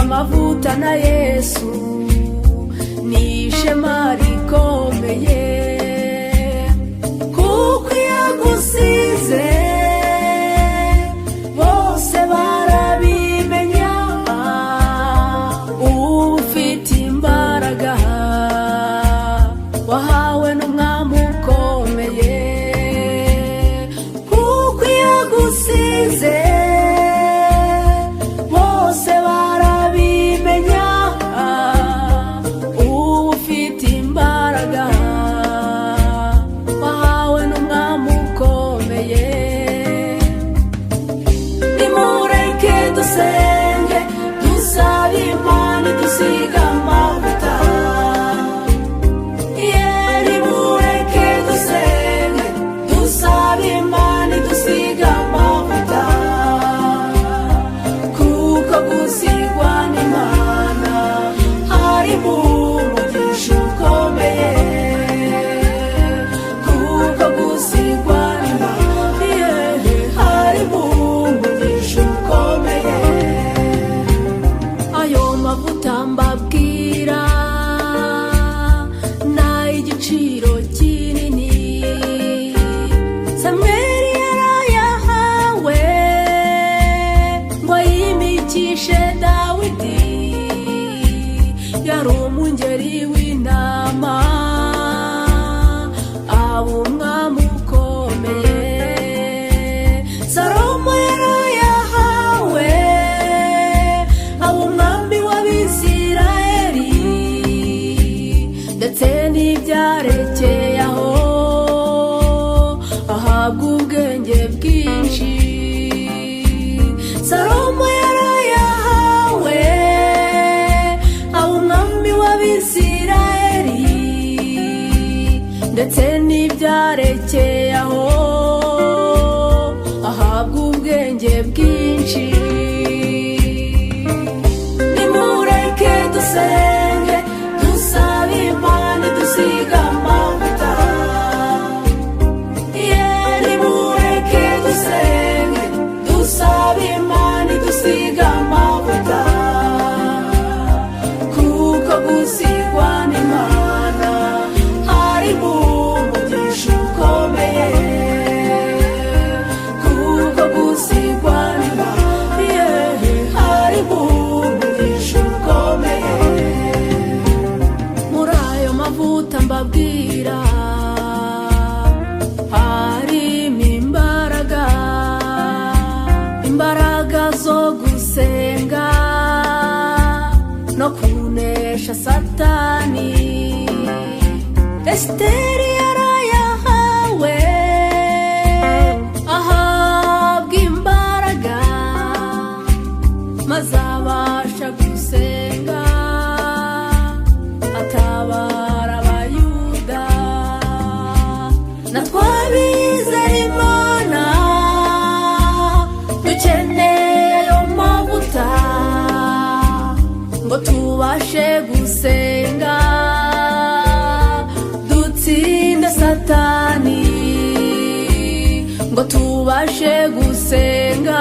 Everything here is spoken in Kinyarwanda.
Amavuta na Yesu ni ishema rikomeye, kuko yagusize bose barabimenya. Ufite imbaraga wahawe n'umwami ukomeye, kuko yagusize ndetse n'ibyarekeye aho ahabwa ubwenge bwinshi. Nimureke dusenge dusabe Imana dusiga amavuta, nimureke dusenge dusabe Imana dusiga amavuta, kuko gusigwa n'Imana harimo umugisha ukomeye, kuko gusigwa n'Imana harimo umugisha ukomeye. Muri ayo mavuta mbabwira harimo imbaraga zo gusenga no kunesha Satani. Esiteri yarayahawe ahabwa imbaraga, maze abasha gusenga atabara Abayuda. Natwe abizera Imana dukeneye ayo mavuta ngo tubashe gusenga dutsinde Satani, ngo tubashe gusenga